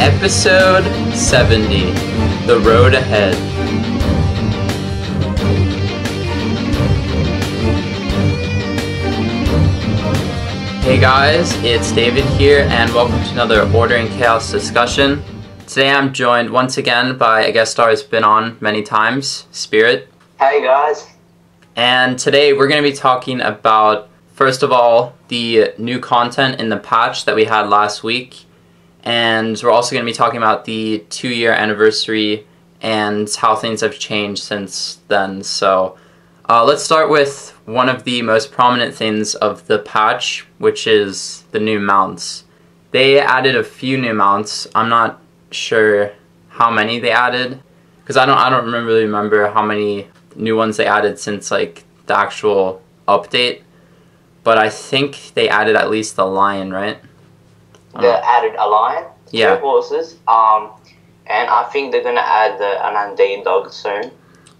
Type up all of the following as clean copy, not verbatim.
Episode 70, The Road Ahead. Hey guys, it's David here, and welcome to another Order and Chaos discussion. Today I'm joined once again by a guest star who's been on many times, Spirit. Hey guys. And today we're going to be talking about, first of all, the new content in the patch that we had last week. And we're also going to be talking about the 2-year anniversary and how things have changed since then. So let's start with one of the most prominent things of the patch, which is the new mounts. They added a few new mounts. I'm not sure how many they added, because I don't really remember how many new ones they added since like the actual update. But I think they added at least the lion, right? They added a lion, yeah. 2 horses, and I think they're gonna add an undead dog soon.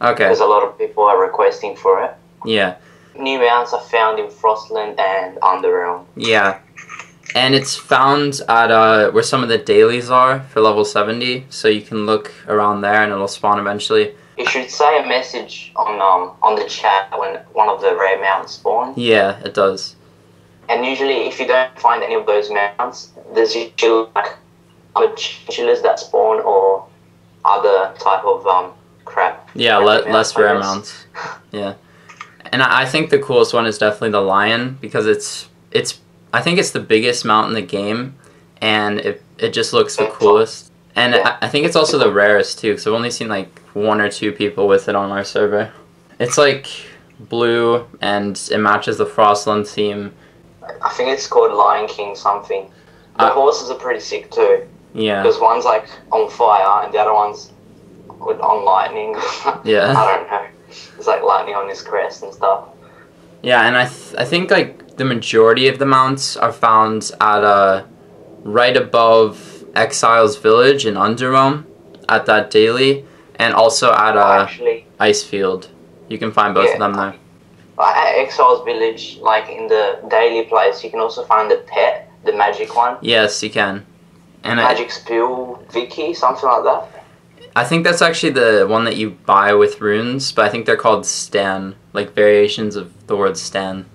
Okay. Because a lot of people are requesting for it. Yeah. New mounts are found in Frostland and Underrealm. Yeah. And it's found at where some of the dailies are for level 70, so you can look around there and it'll spawn eventually. You should say a message on the chat when one of the rare mounts spawn. Yeah, it does. And usually, if you don't find any of those mounts, there's usually like other chinchillas that spawn or other type of crap. Yeah, less rare mounts. Yeah, and I think the coolest one is definitely the lion, because I think it's the biggest mount in the game, and it just looks the coolest. And yeah. I think it's also the rarest too, because I've only seen like 1 or 2 people with it on our server. It's like blue and it matches the Frostland theme. I think it's called Lion King something. The horses are pretty sick too. Yeah. Because one's like on fire and the other one's on lightning. Yeah. I don't know. It's like lightning on his crest and stuff. Yeah, and I think like the majority of the mounts are found at right above Exile's Village in Underrealm at that daily, and also at Icefield. You can find both of them there. At Exile's Village, like in the daily place, you can also find the pet, the magic one. Yes, you can. And Magic Spill Vicky, something like that. I think that's actually the one that you buy with runes, but I think they're called Stan, like variations of the word Stan.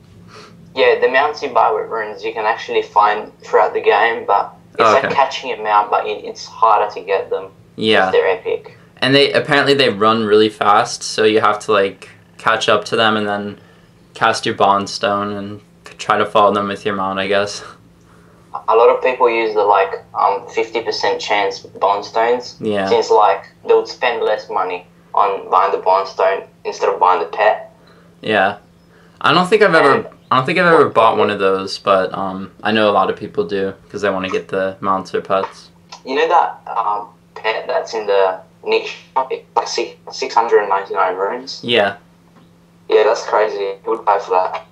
Yeah, the mounts you buy with runes you can actually find throughout the game, but it's like catching a mount, but it's harder to get them. Yeah. They're epic. And apparently they run really fast, so you have to like catch up to them and then cast your bond stone and try to follow them with your mount, I guess. A lot of people use the like 50% chance bond stones. Yeah. Since like they would spend less money on buying the bond stone instead of buying the pet. Yeah. I don't think I've ever bought one of those, but I know a lot of people do because they want to get the mounts or pets. You know that pet that's in the niche shop, it's like 699 runes? Yeah. Yeah, that's crazy. Who would pay for that?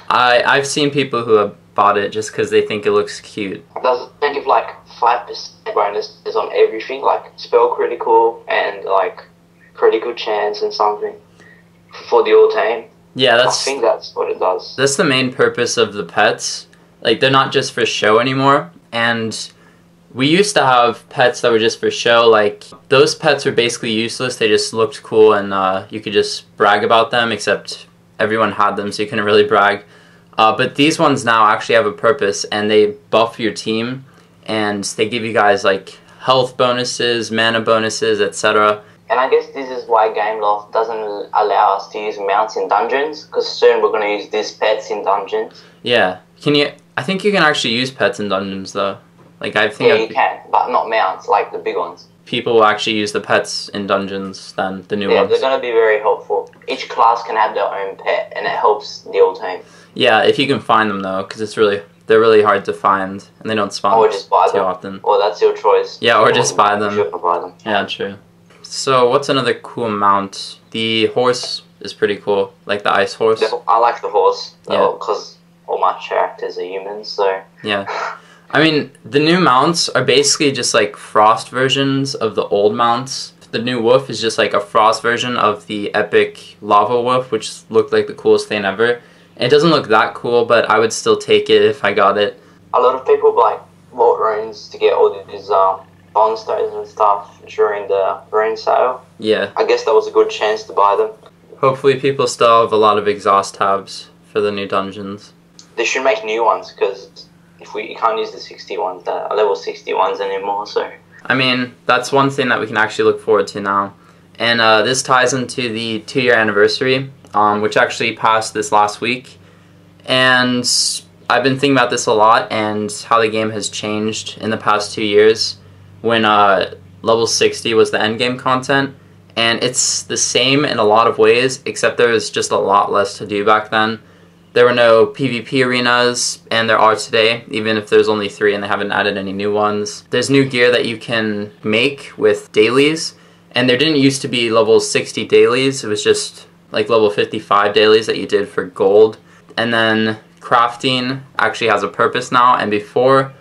I've seen people who have bought it just because they think it looks cute. Does it give like 5% bonuses on everything, like spell critical and like critical chance and something for the all team? Yeah, I think that's what it does. That's the main purpose of the pets. Like, they're not just for show anymore. And we used to have pets that were just for show. Like, those pets were basically useless. They just looked cool and you could just brag about them, except everyone had them, so you couldn't really brag. But these ones now actually have a purpose, and they buff your team, and they give you guys like health bonuses, mana bonuses, etc. And I guess this is why Gameloft doesn't allow us to use mounts in dungeons, because soon we're going to use these pets in dungeons. Yeah. I think you can actually use pets in dungeons though. Like, I think you can, but not mounts, like the big ones. People will actually use the pets in dungeons than the new ones. Yeah, they're going to be very helpful. Each class can have their own pet, and it helps the old team. Yeah, if you can find them though, because they're really hard to find, and they don't spawn too often. Or that's your choice. Yeah, or just buy them. Buy them. Yeah, true. So what's another cool mount? The horse is pretty cool, like the ice horse. I like the horse, because all my characters are humans, so... Yeah. I mean, the new mounts are basically just like frost versions of the old mounts. The new wolf is just like a frost version of the epic lava wolf, which looked like the coolest thing ever. And it doesn't look that cool, but I would still take it if I got it. A lot of people like bought runes to get all these bondstones and stuff during the rune sale. Yeah. I guess that was a good chance to buy them. Hopefully people still have a lot of exhaust tabs for the new dungeons. They should make new ones, because you can't use the 60 ones, the level 60 ones anymore, so... I mean, that's one thing that we can actually look forward to now. And this ties into the 2-year anniversary, which actually passed this last week. And I've been thinking about this a lot and how the game has changed in the past 2 years when level 60 was the endgame content. And it's the same in a lot of ways, except there was just a lot less to do back then. There were no PvP arenas, and there are today, even if there's only 3 and they haven't added any new ones. There's new gear that you can make with dailies, and there didn't used to be level 60 dailies. It was just like level 55 dailies that you did for gold. And then crafting actually has a purpose now, and before,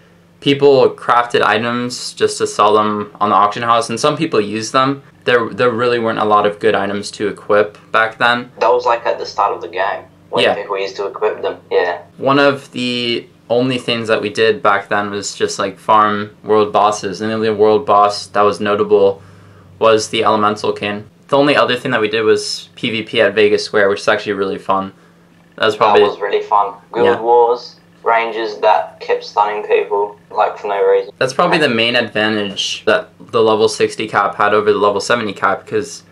people crafted items just to sell them on the auction house, and some people used them. There really weren't a lot of good items to equip back then. That was like at the start of the game. When people used to equip them, yeah. One of the only things that we did back then was just like farm world bosses, and the only world boss that was notable was the Elemental King. The only other thing that we did was PvP at Vegas Square, which is actually really fun. That was really fun. Guild Wars, ranges that kept stunning people, like for no reason. That's probably the main advantage that the level 60 cap had over the level 70 cap, because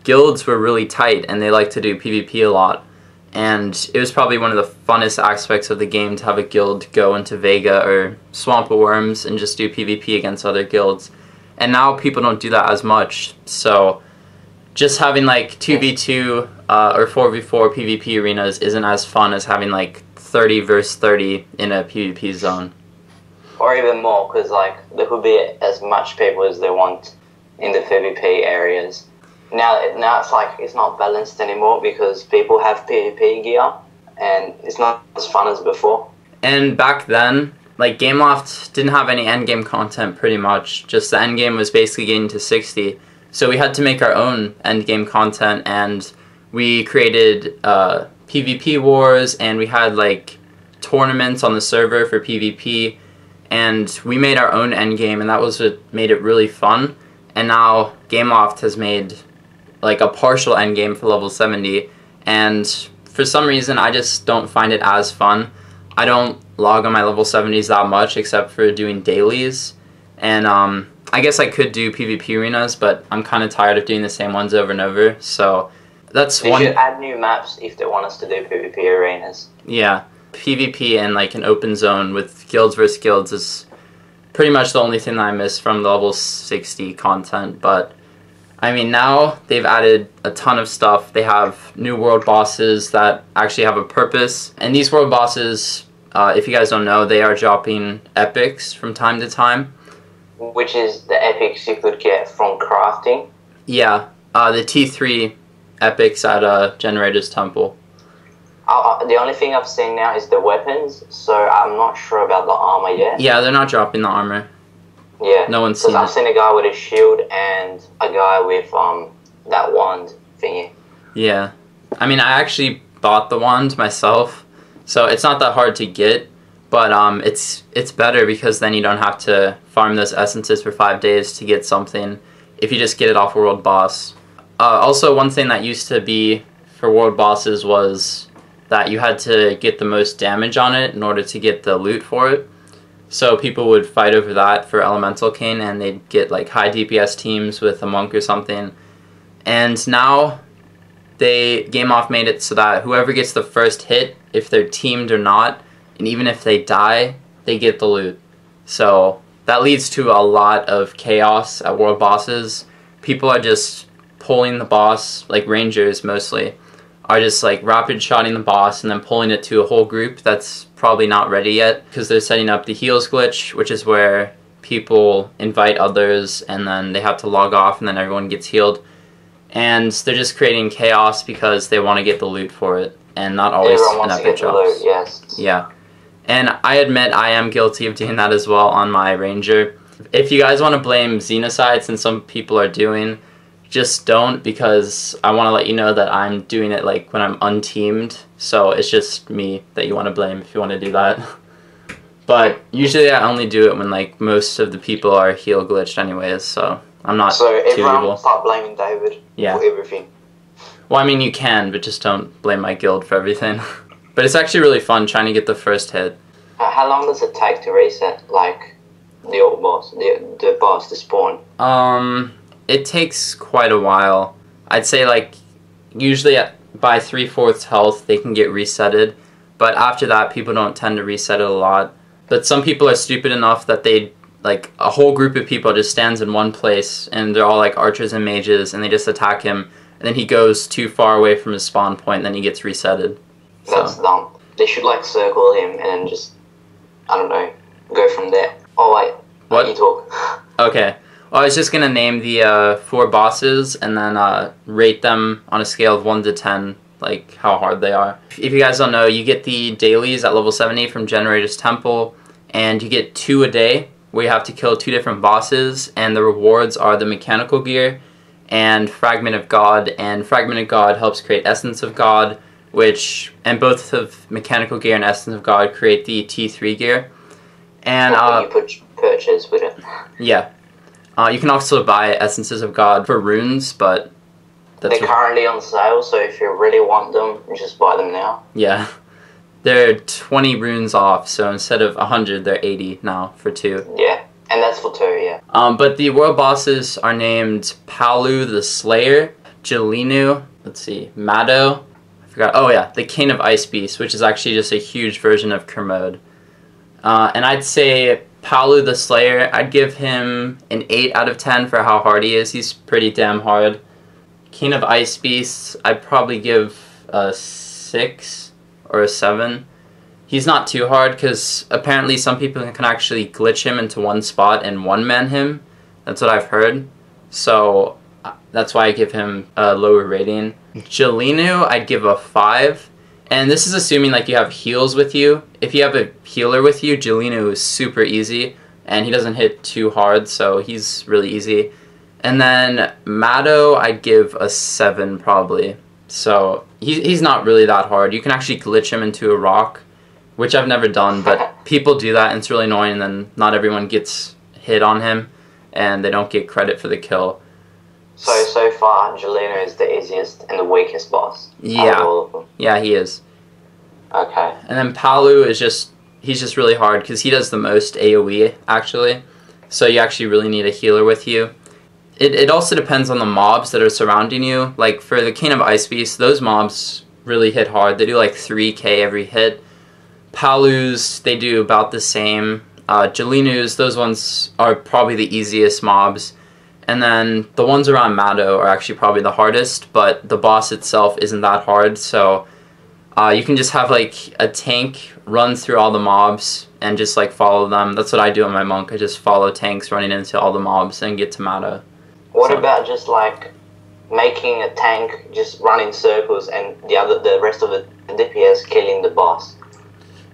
guilds were really tight and they like to do PvP a lot. And it was probably one of the funnest aspects of the game to have a guild go into Vega or Swamp of Worms and just do PvP against other guilds. And now people don't do that as much, so just having like 2v2 or 4v4 PvP arenas isn't as fun as having like 30 versus 30 in a PvP zone. Or even more, because like there could be as much people as they want in the PvP areas. Now it's like it's not balanced anymore because people have PvP gear and it's not as fun as before. And back then, like Gameloft didn't have any endgame content pretty much. Just the endgame was basically getting to 60. So we had to make our own endgame content, and we created PvP wars, and we had like tournaments on the server for PvP, and we made our own endgame, and that was what made it really fun. And now Gameloft has made like a partial endgame for level 70, and for some reason I just don't find it as fun. I don't log on my level 70s that much except for doing dailies, and I guess I could do PvP arenas, but I'm kind of tired of doing the same ones over and over, so that's one. They should add new maps if they want us to do PvP arenas. Yeah, PvP in like an open zone with guilds versus guilds is pretty much the only thing that I miss from the level 60 content, but I mean, now they've added a ton of stuff. They have new world bosses that actually have a purpose. And these world bosses, if you guys don't know, they are dropping epics from time to time. Which is the epics you could get from crafting? Yeah, the T3 epics at Generator's Temple. The only thing I've seen now is the weapons, so I'm not sure about the armor yet. Yeah, they're not dropping the armor. Yeah, no one's seen it. Because I've seen a guy with a shield and a guy with that wand thingy. Yeah, I mean, I actually bought the wand myself, so it's not that hard to get, but it's better because then you don't have to farm those essences for 5 days to get something if you just get it off a world boss. Also, one thing that used to be for world bosses was that you had to get the most damage on it in order to get the loot for it. So people would fight over that for Elemental King, and they'd get like high DPS teams with a monk or something. And now Gameloft made it so that whoever gets the first hit, if they're teamed or not, and even if they die, they get the loot. So that leads to a lot of chaos at world bosses. People are just pulling the boss, like rangers mostly, are just like rapid shotting the boss and then pulling it to a whole group that's probably not ready yet because they're setting up the heals glitch, which is where people invite others and then they have to log off and then everyone gets healed. And they're just creating chaos because they want to get the loot for it, and not always an epic drops. Yes. Yeah. And I admit I am guilty of doing that as well on my ranger. If you guys want to blame Xenocides, and some people are doing, just don't, because I want to let you know that I'm doing it like when I'm unteamed, so it's just me that you want to blame if you want to do that. But usually I only do it when like most of the people are heal glitched anyways, so I'm not So too everyone evil. start blaming David for everything. Well, I mean you can, but just don't blame my guild for everything. But it's actually really fun trying to get the first hit. How long does it take to reset, like, the old boss, the boss, the spawn? It takes quite a while. I'd say like usually by 3/4 health they can get resetted, but after that people don't tend to reset it a lot. But some people are stupid enough that they like a whole group of people just stands in one place and they're all like archers and mages and they just attack him and then he goes too far away from his spawn point and then he gets resetted. That's dumb. They should like circle him and then just, I don't know, go from there. Oh wait, what? You talk. Okay. Well, I was just gonna name the 4 bosses and then rate them on a scale of 1 to 10, like how hard they are. If you guys don't know, you get the dailies at level 70 from Generator's Temple, and you get 2 a day where you have to kill 2 different bosses, and the rewards are the Mechanical Gear and Fragment of God, and Fragment of God helps create Essence of God, and both of Mechanical Gear and Essence of God create the T3 gear. And you purchase with it. Yeah. You can also buy Essences of God for runes, but they're currently on sale, so if you really want them, just buy them now. Yeah. They're 20 runes off, so instead of 100, they're 80 now for 2. Yeah, and that's for 2, yeah. But the world bosses are named Palu the Slayer, Jelinu, let's see, Mado, I forgot, oh yeah, the King of Ice Beast, which is actually just a huge version of Kermode. And I'd say Palu the Slayer, I'd give him an 8 out of 10 for how hard he is. He's pretty damn hard. King of Ice Beasts, I'd probably give a 6 or a 7. He's not too hard because apparently some people can actually glitch him into one spot and one-man him. That's what I've heard. So that's why I give him a lower rating. Jelinu, I'd give a 5. And this is assuming like you have heals with you. If you have a healer with you, Jelinu is super easy, and he doesn't hit too hard, so he's really easy. And then Mado, I'd give a 7 probably. So he's not really that hard. You can actually glitch him into a rock, which I've never done, but people do that and it's really annoying, and then not everyone gets hit on him, and they don't get credit for the kill. So far, Jelinu is the easiest and the weakest boss. Yeah. Out of all of them. Yeah, he is. Okay. And then Palu is he's just really hard because he does the most AoE, actually. So you actually really need a healer with you. It also depends on the mobs that are surrounding you. Like for the King of Ice Beast, those mobs really hit hard. They do like 3k every hit. Palus, they do about the same. Jelinus, those ones are probably the easiest mobs. And then the ones around Mado are actually probably the hardest, but the boss itself isn't that hard, so you can just have like a tank run through all the mobs and just like follow them. That's what I do on my monk. I just follow tanks running into all the mobs and get to Mado. What about just like making a tank just run in circles and the rest of the DPS killing the boss?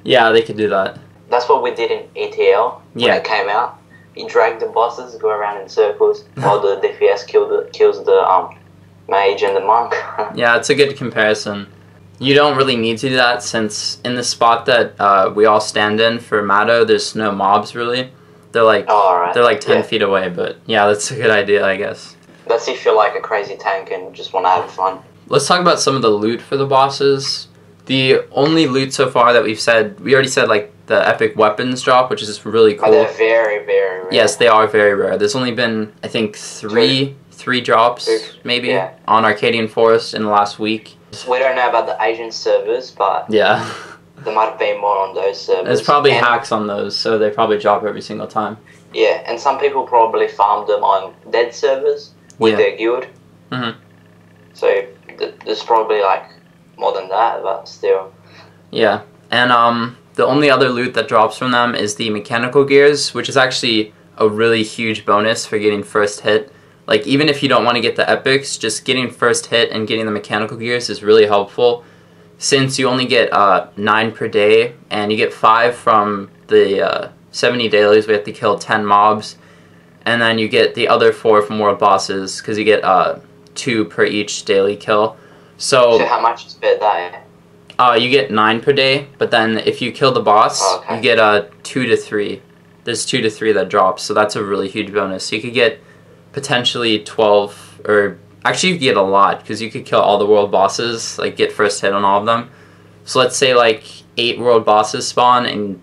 Yeah, they could do that. That's what we did in ETL when it came out. You drag the bosses, go around in circles, while the DPS kills the mage and the monk. Yeah, it's a good comparison. You don't really need to do that since in the spot that we all stand in for Mado, there's no mobs really. They're like they're like 10 feet away, but yeah, that's a good idea, I guess. That's if you're like a crazy tank and just want to have fun. Let's talk about some of the loot for the bosses. The only loot so far that we already said like the epic weapons drop, which is really cool. They're very, very rare. Yes, they are very rare. There's only been, I think, three drops, maybe, on Arcadian Forest in the last week. We don't know about the Asian servers, but yeah, there might have been more on those servers. There's probably hacks on those, so they probably drop every single time. Yeah, and some people probably farmed them on dead servers with their guild. Mm-hmm. So there's probably like more than that, but still. Yeah, and the only other loot that drops from them is the mechanical gears, which is actually a really huge bonus for getting first hit. Like, even if you don't want to get the epics, just getting first hit and getting the mechanical gears is really helpful, since you only get 9 per day, and you get 5 from the 70 dailies. We have to kill 10 mobs, and then you get the other 4 from world bosses, because you get 2 per each daily kill. So how much is per day? You get 9 per day, but then if you kill the boss, you get 2 to 3. There's 2 to 3 that drops, so that's a really huge bonus. So you could get potentially 12, or actually you could get a lot, because you could kill all the world bosses, like get first hit on all of them. So let's say like 8 world bosses spawn, and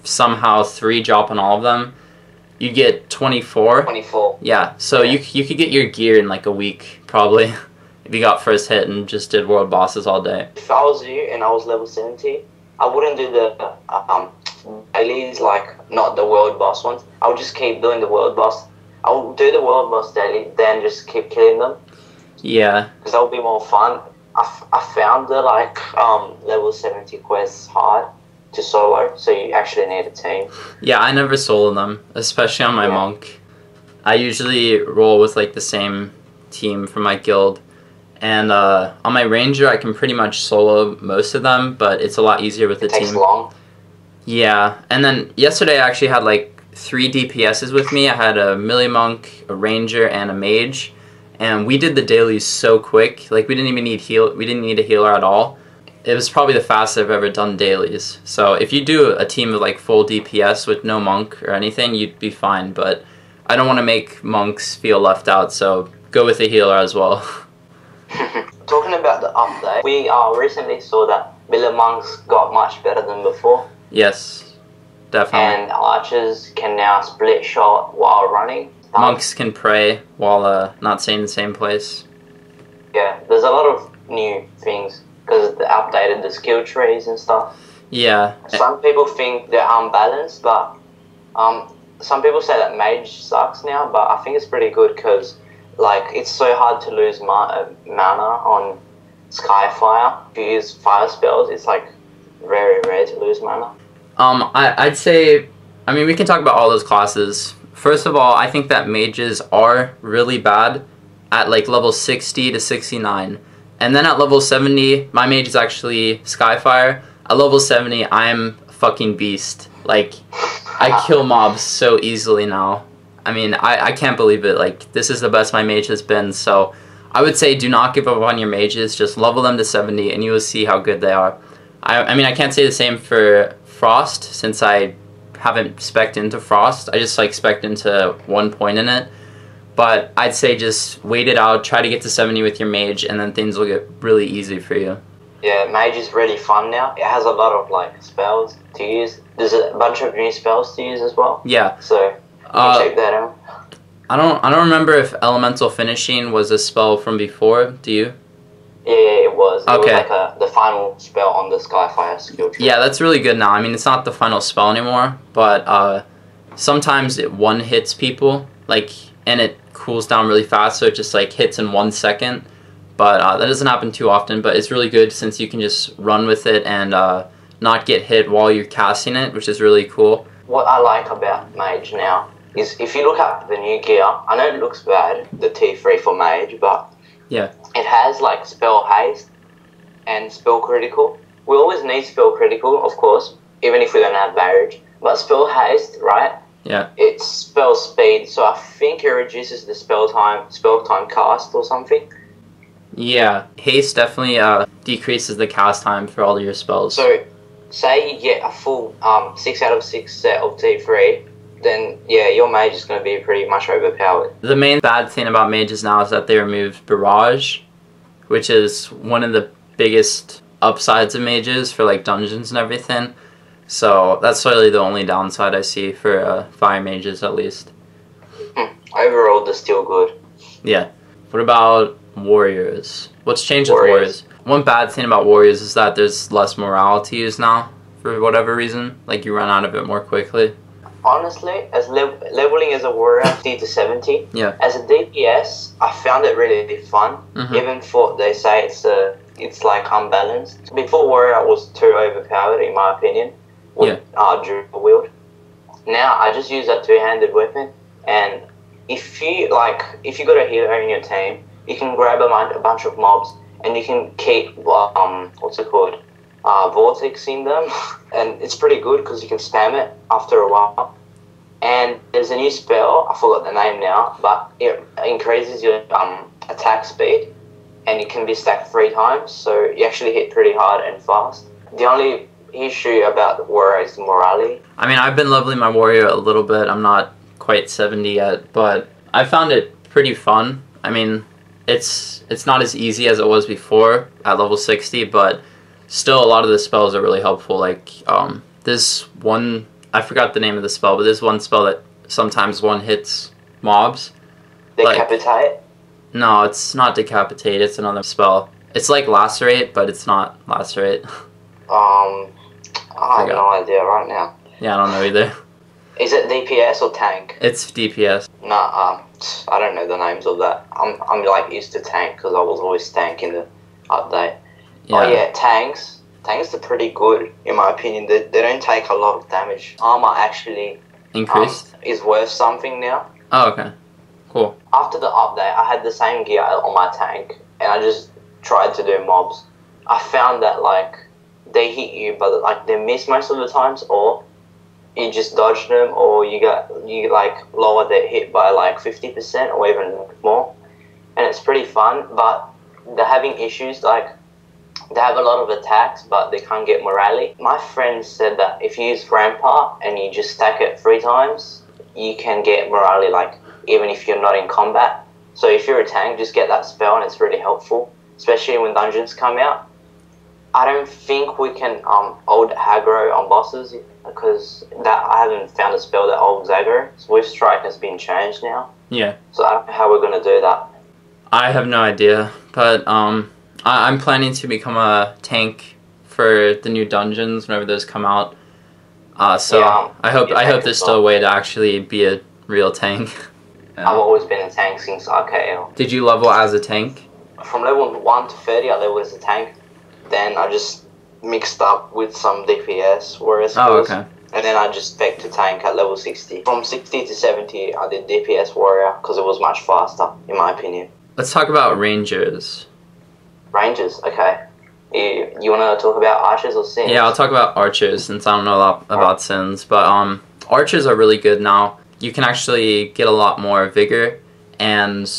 somehow 3 drop on all of them. You get 24. 24. Yeah, so you could get your gear in like a week, probably, if you got first hit and just did world bosses all day. If I was you and I was level 70, I wouldn't do the dailies, like not the world boss ones. I would just keep doing the world boss. I would do the world boss daily, then just keep killing them. Yeah. Because that would be more fun. I found the level 70 quests hard to solo, so you actually need a team. Yeah, I never solo them, especially on my monk. I usually roll with like the same team from my guild, and on my ranger I can pretty much solo most of them, but it's a lot easier with the team. It takes long. Yeah, and then yesterday I actually had like 3 DPSs with me. I had a melee monk, a ranger, and a mage, and we did the dailies so quick. Like we didn't even need we didn't need a healer at all. It was probably the fastest I've ever done dailies. So if you do a team of like full DPS with no monk or anything, you'd be fine, but I don't want to make monks feel left out, so go with a healer as well. Talking about the update, we recently saw that melee monks got much better than before. Yes, definitely. And archers can now split shot while running. Monks can pray while not staying in the same place. Yeah, there's a lot of new things because they updated the skill trees and stuff. Yeah. Some people think they're unbalanced, but some people say that mage sucks now, but I think it's pretty good because like it's so hard to lose mana on Skyfire. If you use fire spells, it's like very rare to lose mana. I'd say, I mean, we can talk about all those classes. First of all, I think that mages are really bad at like level 60 to 69. And then at level 70, my mage is actually Skyfire. At level 70, I'm a fucking beast. Like, I kill mobs so easily now. I mean, I can't believe it. Like, this is the best my mage has been. So, I would say do not give up on your mages. Just level them to 70 and you will see how good they are. I mean, I can't say the same for Frost since I haven't spec'd into Frost. I just like spec'd into 1 point in it. But I'd say just wait it out, try to get to 70 with your mage, and then things will get really easy for you. Yeah, mage is really fun now. It has a lot of like spells to use. There's a bunch of new spells to use as well. Yeah. So you can check that out. I don't remember if elemental finishing was a spell from before. Do you? Yeah, it was. It Okay. was like the final spell on the Skyfire skill tree. Yeah, that's really good now. I mean, it's not the final spell anymore, but sometimes it one hits people, like, and it cools down really fast, so it just like hits in 1 second. But that doesn't happen too often, but it's really good since you can just run with it and not get hit while you're casting it, which is really cool. What I like about mage now is if you look at the new gear, I know it looks bad, the T3 for mage, but yeah, it has like spell haste and spell critical. We always need spell critical, of course, even if we don't have barrage. But spell haste, right? Yeah. It's spell speed, so I think it reduces the spell time cast or something. Yeah, haste definitely decreases the cast time for all of your spells. So, say you get a full 6 out of 6 set of T3, then yeah, your mage is going to be pretty much overpowered. The main bad thing about mages now is that they removed barrage, which is one of the biggest upsides of mages for like dungeons and everything. So that's really the only downside I see for fire mages, at least. Overall, they're still good. Yeah. What about warriors? What's changed with warriors? One bad thing about warriors is that there's less morale to use now, for whatever reason. Like, you run out of it more quickly. Honestly, as leveling as a warrior 50 to 70, yeah. As a DPS, I found it really fun. Even for, they say it's like unbalanced. Before warrior was too overpowered, in my opinion. With dual wield. Now I just use that two-handed weapon, and if you got a healer in your team, you can grab a bunch of mobs and you can keep vortexing them, and it's pretty good because you can spam it after a while. And there's a new spell, I forgot the name now, but it increases your attack speed, and it can be stacked 3 times, so you actually hit pretty hard and fast. The only issue about the warrior is morale. I mean, I've been leveling my warrior a little bit. I'm not quite 70 yet, but I found it pretty fun. I mean, it's not as easy as it was before at level 60, but still a lot of the spells are really helpful. Like this one, I forgot the name of the spell, but there's one spell that sometimes one hits mobs. Decapitate? No, it's not decapitate, it's another spell. It's like lacerate, but it's not lacerate. I have no idea right now. Yeah, I don't know either. Is it DPS or tank? It's DPS. Nah, I don't know the names of that. I'm like used to tank because I was always tank in the update. Yeah. Oh yeah, tanks. Tanks are pretty good in my opinion. They don't take a lot of damage. Armor actually increased is worth something now. Oh, okay, cool. After the update, I had the same gear on my tank, and I just tried to do mobs. I found that like they hit you, but like they miss most of the times, or you just dodge them, or you like lower their hit by like 50% or even more, and it's pretty fun. But they're having issues, like they have a lot of attacks, but they can't get morale. My friend said that if you use Rampart and you just stack it 3 times, you can get morale, like even if you're not in combat. So if you're a tank, just get that spell, and it's really helpful, especially when dungeons come out. I don't think we can old aggro on bosses because I haven't found a spell that olds aggro. Swift Strike has been changed now. Yeah. So I don't know how we're going to do that. I have no idea, but I'm planning to become a tank for the new dungeons whenever those come out. So yeah, I hope there's still a way to actually be a real tank. I've always been a tank since RKL. Did you level as a tank? From level 1 to 30, I leveled as a tank. Then I just mixed up with some DPS, warrior skills. Oh, okay. And then I just spec to tank at level 60. From 60 to 70, I did DPS warrior because it was much faster, in my opinion. Let's talk about rangers. Rangers, okay. You want to talk about archers or sins? Yeah, I'll talk about archers since I don't know a lot about sins. But archers are really good now. You can actually get a lot more vigor, and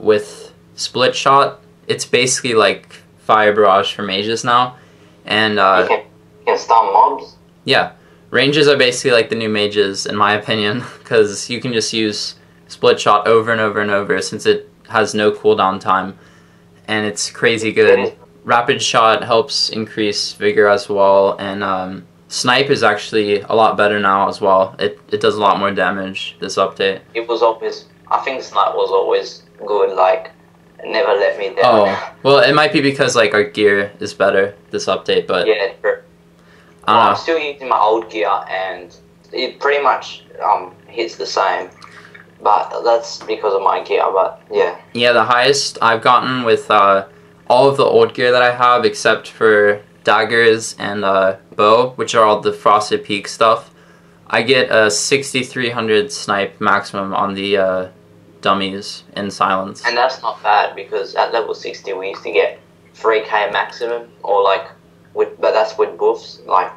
with split shot, it's basically like fire barrage for mages now. And you can stun mobs? Yeah, ranges are basically like the new mages in my opinion, because you can just use split shot over and over and over since it has no cooldown time, and it's crazy good. Rapid shot helps increase vigor as well, and snipe is actually a lot better now as well. It does a lot more damage this update. It was always, I think snipe was always good, like never let me down. Oh, well, it might be because like our gear is better this update, but yeah, true. I'm still using my old gear, and it pretty much hits the same, but that's because of my gear. But yeah. Yeah, the highest I've gotten with all of the old gear that I have, except for daggers and bow, which are all the Frosted Peak stuff, I get a 6300 snipe maximum on the dummies in silence. And that's not bad because at level 60 we used to get 3k maximum, or like but that's with buffs, like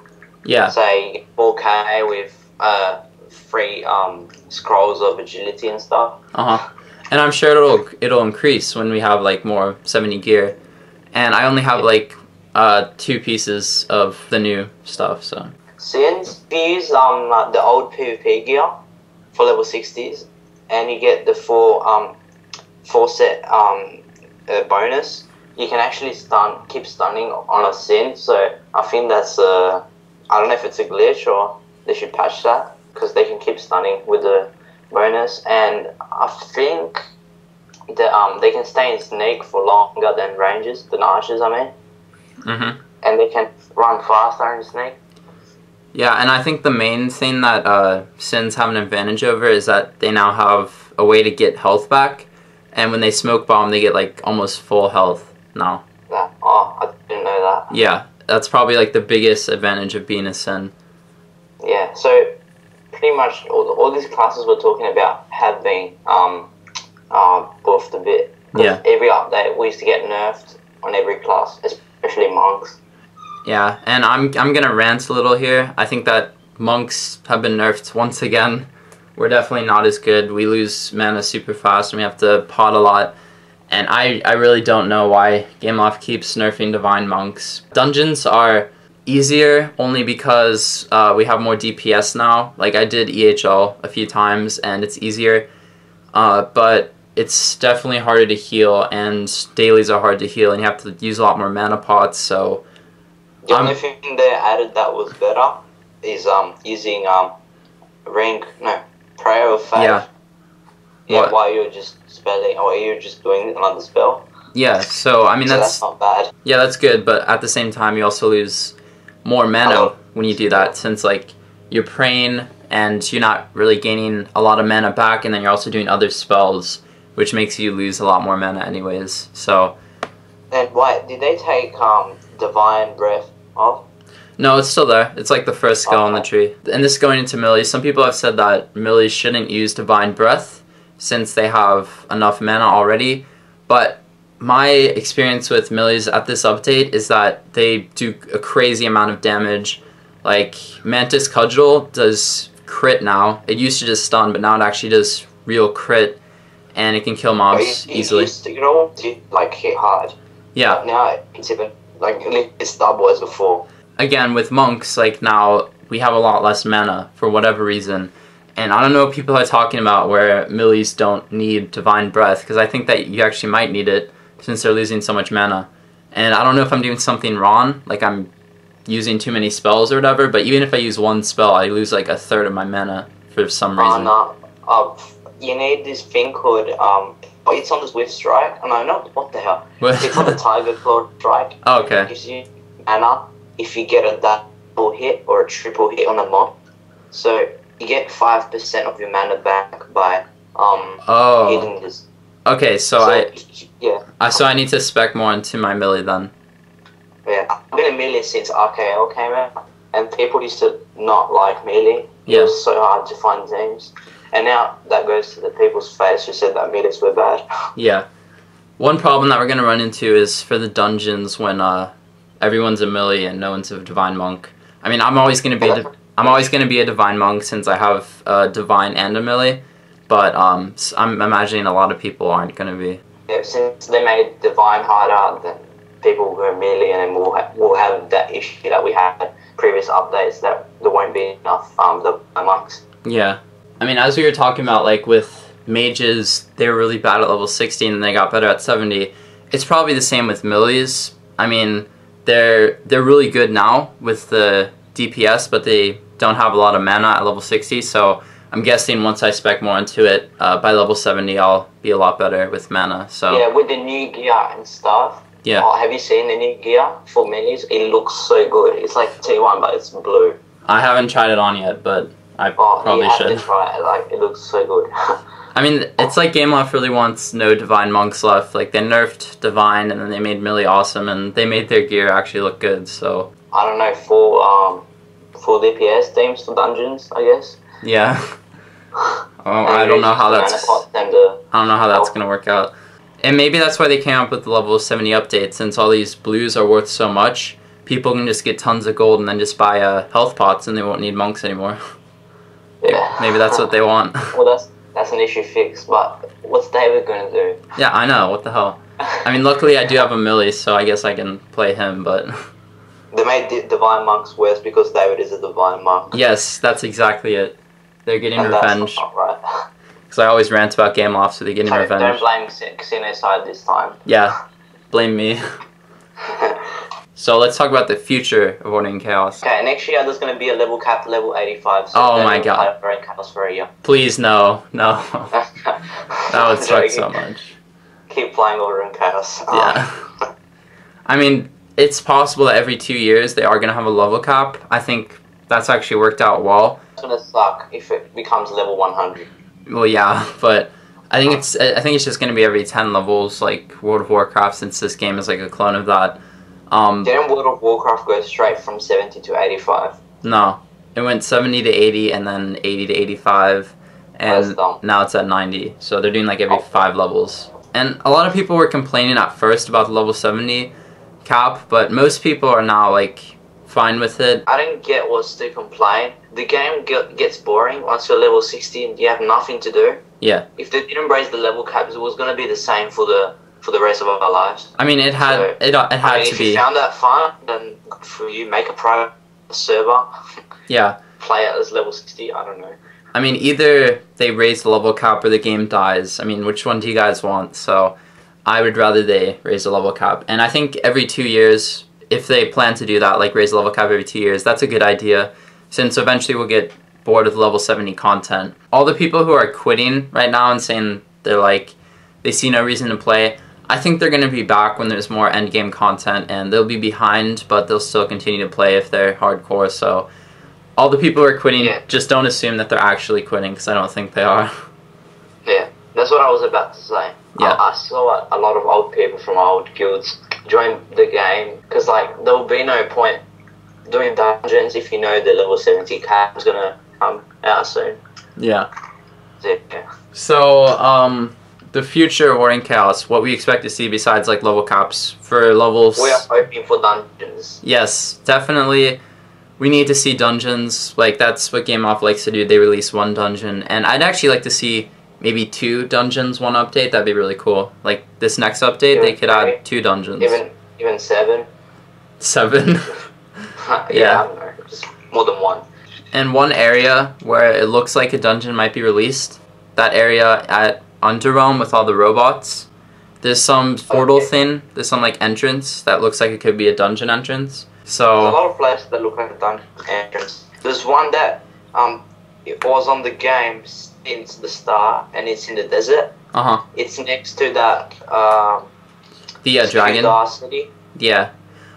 yeah, say 4k with 3 scrolls of agility and stuff. And I'm sure it'll increase when we have like more 70 gear, and I only have like 2 pieces of the new stuff. So since you use the old PvP gear for level 60s, and you get the 4 set bonus, you can actually keep stunning on a sin. So I think that's I don't know if it's a glitch or they should patch that, because they can keep stunning with the bonus. And I think that they can stay in snake for longer than archers, I mean. And they can run faster in snake. Yeah, and I think the main thing that sins have an advantage over is that they now have a way to get health back, and when they smoke bomb, they get like almost full health now. Yeah. Oh, I didn't know that. Yeah, that's probably like the biggest advantage of being a sin. Yeah, so pretty much all these classes we're talking about have been buffed a bit. Yeah. Every update we used to get nerfed on every class, especially monks. Yeah, and I'm gonna rant a little here. I think that monks have been nerfed once again. We're definitely not as good. We lose mana super fast, and we have to pot a lot. And I really don't know why Gameloft keeps nerfing Divine Monks. Dungeons are easier only because we have more DPS now. Like, I did EHL a few times and it's easier, but it's definitely harder to heal, and dailies are hard to heal, and you have to use a lot more mana pots. So the only thing they added that was better is using prayer of faith. Yeah, while you're just spelling, or you're just doing another spell. Yeah, so I mean that's not bad. Yeah, that's good, but at the same time you also lose more mana when you do that, since like you're praying and you're not really gaining a lot of mana back, and then you're also doing other spells, which makes you lose a lot more mana anyways. So. And why did they take Divine Breath off? No, it's still there. It's like the first skill on the tree. And this is going into melee. Some people have said that melee shouldn't use Divine Breath since they have enough mana already, but my experience with melees at this update is that they do a crazy amount of damage. Like, Mantis Cudgel does crit now. It used to just stun, but now it actually does real crit, and it can kill mobs easily. You know, like, hit hard. Yeah. But now it's even, like, it's double as before. Again, with monks, like, now we have a lot less mana for whatever reason. And I don't know what people are talking about where melees don't need Divine Breath, because I think that you actually might need it since they're losing so much mana. And I don't know if I'm doing something wrong, like I'm using too many spells or whatever, but even if I use one spell, I lose like a third of my mana for some reason. You need this thing called, it's on the Swift Strike. No, not, what the hell? It's on the Tiger Claw Strike. Oh, okay. It gives you mana if you get a double hit or a triple hit on a mob. So you get 5% of your mana back by hitting this. Okay, so I need to spec more into my melee then. Yeah, I've been a melee since RKL came out, and people used to not like melee. Yeah. It was so hard to find teams. And now that goes to the people's face who said that melees were bad. Yeah. One problem that we're going to run into is for the dungeons when everyone's a melee and no one's a Divine Monk. I mean, I'm always going to be a Divine Monk since I have a Divine and a melee, but I'm imagining a lot of people aren't going to be. Yeah, since they made Divine harder, then people who are melee, and then we'll have that issue that we had previous updates, that there won't be enough Divine Monks. Yeah. I mean, as we were talking about, like, with mages, they were really bad at level 60 and they got better at 70. It's probably the same with melees. I mean, they're really good now with the DPS, but they don't have a lot of mana at level 60, so I'm guessing once I spec more into it, by level 70 I'll be a lot better with mana. So yeah, with the new gear and stuff. Yeah. Have you seen the new gear for melees? It looks so good. It's like T1, but it's blue. I haven't tried it on yet, but I probably should. You have to try it. Like, it looks so good. I mean, it's like Gameloft really wants no Divine Monks left. Like, they nerfed Divine and then they made melee awesome, and they made their gear actually look good. So I don't know, full DPS teams for dungeons, I guess. Yeah. I don't know how that's gonna work out. And maybe that's why they came up with the level 70 update, since all these blues are worth so much. People can just get tons of gold and then just buy health pots, and they won't need monks anymore. Yeah. Maybe that's what they want. Well, that's an issue fixed, but what's David gonna do? Yeah, I know. What the hell? I mean, luckily I do have a melee, so I guess I can play him, but. They made Divine Monks worse because David is a Divine Monk. Yes, that's exactly it. They're getting revenge. That's not right. Because I always rant about Gameloft, so they're getting revenge. Don't blame Casino Side this time. Yeah, blame me. So let's talk about the future of Order and Chaos. Okay, next year there's going to be a level cap, level 85. So oh my god. Play Chaos for a year. Please, no. That would suck so much. Keep playing Order and Chaos. Yeah. I mean, it's possible that every 2 years they are going to have a level cap. I think that's actually worked out well. It's going to suck if it becomes level 100. Well, yeah, but I think it's just going to be every 10 levels, like World of Warcraft, since this game is like a clone of that. Didn't World of Warcraft go straight from 70 to 85? No. It went 70 to 80 and then 80 to 85. And now it's at 90. So they're doing like every 5 levels. And a lot of people were complaining at first about the level 70 cap, but most people are now like fine with it. I don't get what's to complain. The game gets boring once you're level 60 and you have nothing to do. Yeah. If they didn't raise the level caps, it was going to be the same for the for the rest of our lives. I mean, it had to if be. you found that fun, then good for you. Make a private server. Yeah. Play it as level 60. I don't know. I mean, either they raise the level cap or the game dies. I mean, which one do you guys want? So, I would rather they raise the level cap. And I think every 2 years, if they plan to do that, like raise the level cap every 2 years, that's a good idea, since eventually we'll get bored of level 70 content. All the people who are quitting right now and saying they're like, they see no reason to play, I think they're going to be back when there's more endgame content, and they'll be behind, but they'll still continue to play if they're hardcore. So all the people who are quitting, just don't assume that they're actually quitting, because I don't think they are. Yeah, that's what I was about to say. Yeah. I saw a lot of old people from old guilds join the game, because like there will be no point doing dungeons if you know the level 70 cap is going to come out soon. Yeah. Yeah. So, the future of War in Chaos, what we expect to see besides like level caps for levels. We are hoping for dungeons. Yes, definitely. We need to see dungeons. Like, that's what Game Off likes to do. They release one dungeon, and I'd actually like to see maybe 2 dungeons, 1 update. That'd be really cool. Like this next update, they could add 2 dungeons. Even 7. 7. Yeah, I don't know. Just more than 1. And one area where it looks like a dungeon might be released, that area at Underrealm with all the robots. There's some portal thing, there's some like entrance that looks like it could be a dungeon entrance. So there's a lot of places that look like a dungeon entrance. There's one that it was on the game since the start, and it's in the desert. It's next to that the dragon city. Yeah.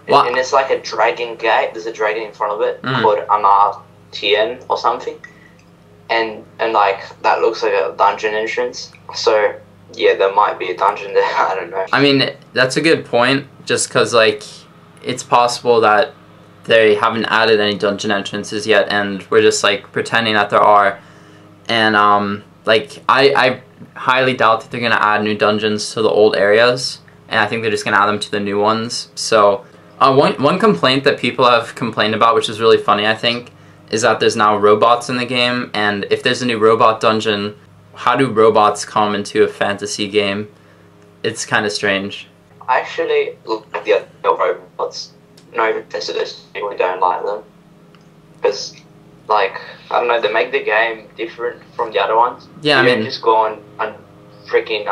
And it's like a dragon gate. There's a dragon in front of it called Amartien or something. And like that looks like a dungeon entrance. So yeah, there might be a dungeon there. I don't know. I mean, that's a good point. Just because like it's possible that they haven't added any dungeon entrances yet, and we're just like pretending that there are. And like I highly doubt that they're gonna add new dungeons to the old areas, and I think they're just gonna add them to the new ones. So one complaint that people have complained about, which is really funny, I think, is that there's now robots in the game, and if there's a new robot dungeon, how do robots come into a fantasy game? It's kind of strange. I actually like the other robots. No offense to those people who don't like them. Because, like, I don't know, they make the game different from the other ones. Yeah, you don't just go on a freaking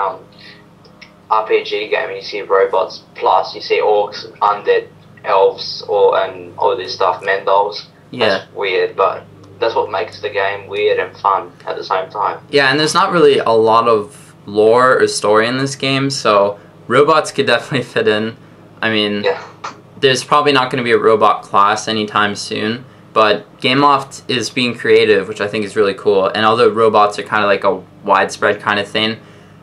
RPG game and you see robots, plus you see orcs, undead, elves, and all this stuff, Mendels. Yeah. That's weird, but that's what makes the game weird and fun at the same time. Yeah, and there's not really a lot of lore or story in this game, so robots could definitely fit in. I mean, there's probably not going to be a robot class anytime soon, but Gameloft is being creative, which I think is really cool. And although robots are kind of like a widespread kind of thing,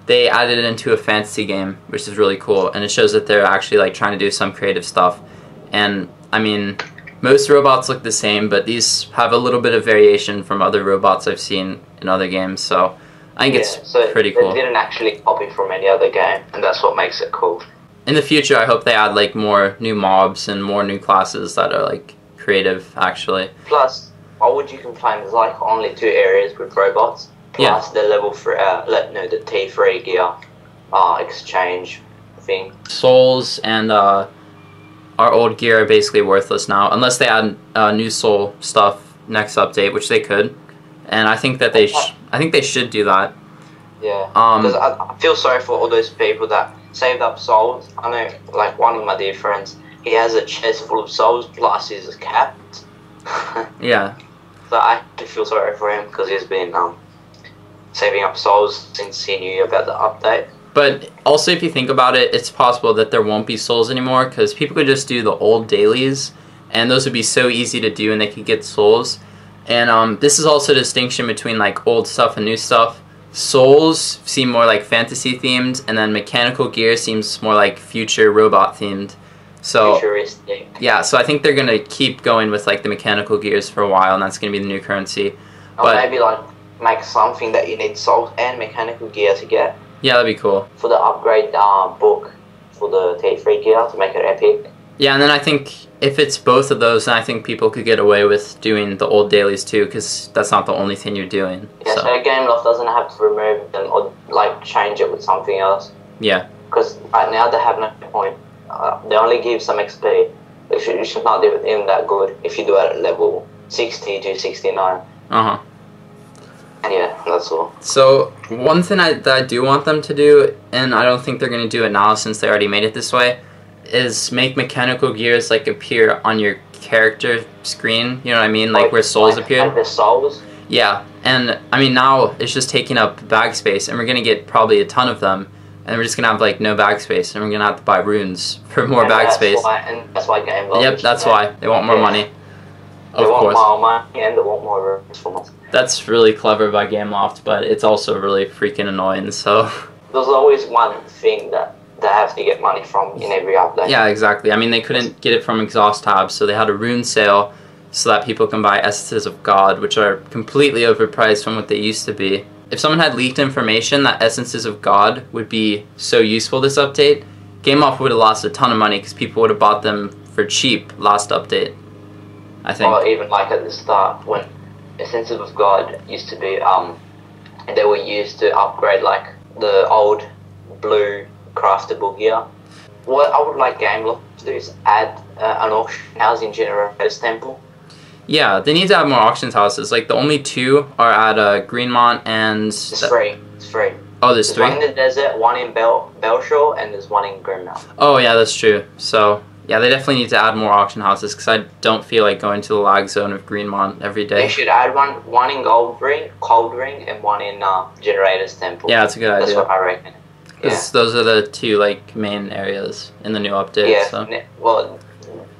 they added it into a fantasy game, which is really cool. And it shows that they're actually like trying to do some creative stuff. And I mean, most robots look the same, but these have a little bit of variation from other robots I've seen in other games. So I think it's pretty cool. They didn't actually copy from any other game, and that's what makes it cool. In the future, I hope they add like more new mobs and more new classes that are like creative, actually. Plus, why would you complain? There's like only 2 areas with robots. Plus the level 3, the T3 gear exchange thing. Souls and our old gear are basically worthless now, unless they add new soul stuff next update, which they could. And I think that they should do that. Yeah. Because I feel sorry for all those people that saved up souls. I know, like one of my dear friends, he has a chest full of souls, plus he's capped. Yeah. So I feel sorry for him because he's been saving up souls since he knew about the update. But also, if you think about it, it's possible that there won't be souls anymore, because people could just do the old dailies, and those would be so easy to do, and they could get souls. And this is also a distinction between like old stuff and new stuff. Souls seem more like fantasy themed, and then mechanical gear seems more like future robot themed. So futuristic. Yeah, so I think they're gonna keep going with like the mechanical gears for a while, and that's gonna be the new currency. Or maybe like make something that you need souls and mechanical gear to get. Yeah, that'd be cool. For the upgrade book for the T3 gear to make it epic. Yeah, and then I think if it's both of those, then I think people could get away with doing the old dailies too, because that's not the only thing you're doing. Yeah, so Gameloft doesn't have to remove them or like change it with something else. Yeah. because right now they have no point. They only give some XP. You should not do it in that good if you do it at level 60 to 69. Uh-huh. And yeah, that's all. So, one thing that I do want them to do, and I don't think they're going to do it now since they already made it this way, is make mechanical gears, like, appear on your character screen, you know what I mean? Like where souls appear. Like the souls? Yeah, and, I mean, now it's just taking up bag space, and we're going to get probably a ton of them, and we're just going to have, like, no bag space, and we're going to have to buy runes for more bag space. And that's why Game Loft. Yep, that's why. They want more money. They want more money, and they want more runes from us. That's really clever by Gameloft, but it's also really freaking annoying, so... There's always one thing that they have to get money from in every update. Yeah, exactly. I mean, they couldn't get it from exhaust tabs, so they had a rune sale so that people can buy Essences of God, which are completely overpriced from what they used to be. If someone had leaked information that Essences of God would be so useful this update, Gameloft would have lost a ton of money because people would have bought them for cheap last update, I think. Or even like at the start when Essences of God used to be, they were used to upgrade like the old blue craftable gear. What I would like Gameloft to do is add an auction house in Generator's Temple. Yeah, they need to have more auction houses. Like, the only two are at Greenmont and... It's free. It's free. Oh, there's three? One in the desert, one in Belshore, and there's one in Greenmount. Oh, yeah, that's true. So, yeah, they definitely need to add more auction houses because I don't feel like going to the lag zone of Greenmont every day. They should add one in Cold Ring, and one in Generator's Temple. Yeah, that's a good idea. That's what I reckon. Because those are the two, like, main areas in the new update. Yeah, so. Well,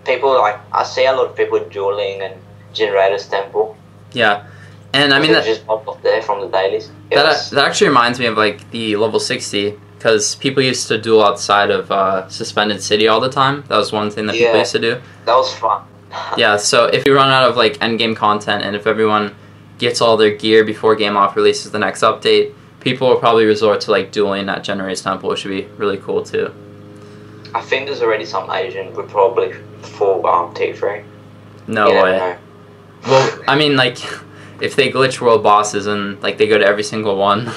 people, like, I see a lot of people dueling and Generator's Temple. Yeah, and I mean that just popped up there from the dailies. That actually reminds me of like the level 60 because people used to duel outside of Suspended City all the time. That was one thing that people used to do. That was fun. Yeah, so if you run out of like endgame content and if everyone gets all their gear before Gameloft releases the next update, people will probably resort to like dueling at Generator's Temple, which would be really cool too. I think there's already some Asian would probably full T3. No way. Well, I mean, like, if they glitch world bosses and, like, they go to every single one,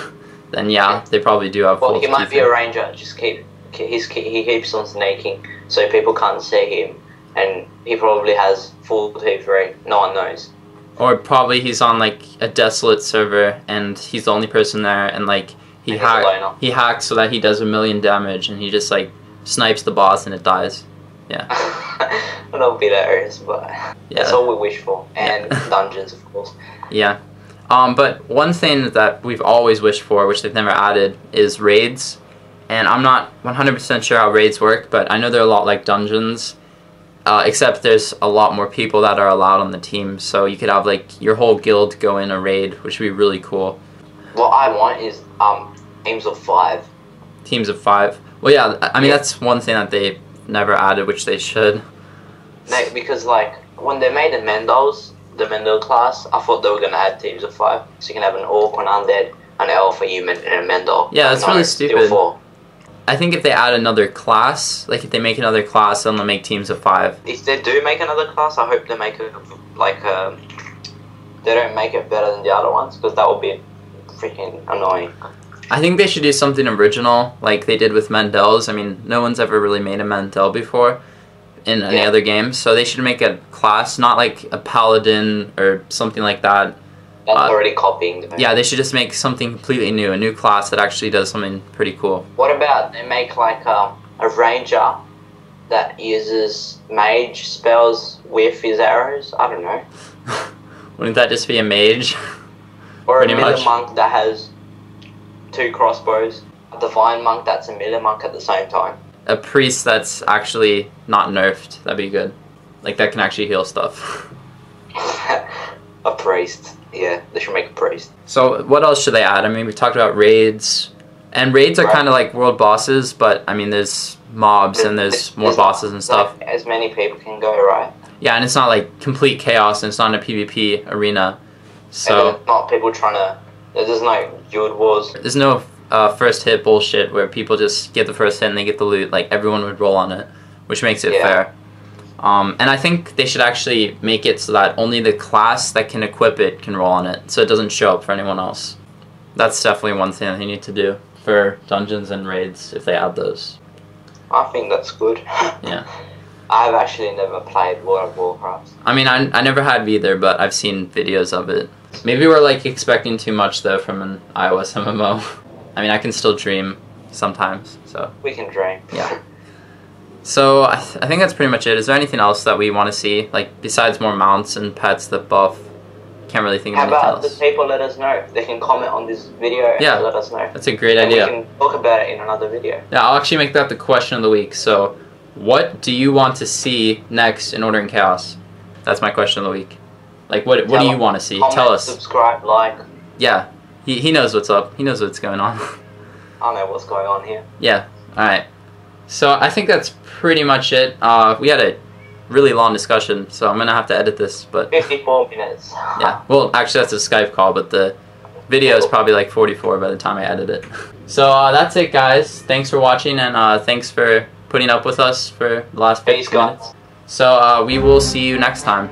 then, yeah, they probably do have full Well, he might be a ranger, just he keeps on snaking, so people can't see him, and he probably has full T3, no one knows. Or probably he's on, like, a desolate server, and he's the only person there, and, like, he hacks so that he does 1,000,000 damage, and he just, like, snipes the boss and it dies. Yeah. That'll be hilarious, but that's all we wish for. And dungeons, of course. Yeah. But one thing that we've always wished for, which they've never added, is raids. And I'm not 100% sure how raids work, but I know they're a lot like dungeons. Except there's a lot more people that are allowed on the team. So you could have, like, your whole guild go in a raid, which would be really cool. What I want is teams of 5. Teams of 5. Well, yeah, I mean, that's one thing that they never added, which they should. No, because like when they made the Mendel class, I thought they were gonna add teams of 5, so you can have an orc, an undead, an elf, a human, and a Mendel. Yeah, that's really stupid. I think if they add another class, like if they make another class, then they'll make teams of 5. If they do make another class, I hope they make it like they don't make it better than the other ones, because that would be freaking annoying. I think they should do something original, like they did with Mendel's. I mean, no one's ever really made a Mendel before in any other game, so they should make a class, not like a paladin or something like that. That's already copying the Yeah, they should just make something completely new, a new class that actually does something pretty cool. What about they make like a ranger that uses mage spells with his arrows? I don't know. Wouldn't that just be a mage? Or a melee monk that has 2 crossbows. A divine monk that's a melee monk at the same time. A priest that's actually not nerfed. That'd be good. Like, that can actually heal stuff. A priest. Yeah, they should make a priest. So, what else should they add? I mean, we talked about raids. And raids are kind of like world bosses, but, I mean, there's mobs and there's more bosses and stuff. Like, as many people can go, right? Yeah, and it's not, like, complete chaos, and it's not a PvP arena. So... And not people trying to... There's no guild wars. There's no first hit bullshit where people just get the first hit and they get the loot. Like, everyone would roll on it, which makes it fair. And I think they should actually make it so that only the class that can equip it can roll on it, so it doesn't show up for anyone else. That's definitely one thing that they need to do. for dungeons and raids if they add those. I think that's good. Yeah. I've actually never played World of Warcraft. I mean, I never had either, but I've seen videos of it. Maybe we're like expecting too much though from an iOS MMO. I mean, I can still dream sometimes, so. We can dream. Yeah. So I think that's pretty much it. Is there anything else that we want to see, like besides more mounts and pets that buff? Can't really think of anything else. How about the people let us know? They can comment on this video and let us know. That's a great idea. We can talk about it in another video. Yeah, I'll actually make that the question of the week. So, what do you want to see next in Order and Chaos? That's my question of the week. Like, what do you want to see? Comment, tell us. Subscribe, like. Yeah, he knows what's up. He knows what's going on. I know what's going on here. Yeah, alright. So, I think that's pretty much it. We had a really long discussion, so I'm going to have to edit this. But 54 minutes. Yeah, well, actually that's a Skype call, but the video is probably like 44 by the time I edit it. So, that's it, guys. Thanks for watching, and thanks for putting up with us for the last 50 minutes. So, we will see you next time.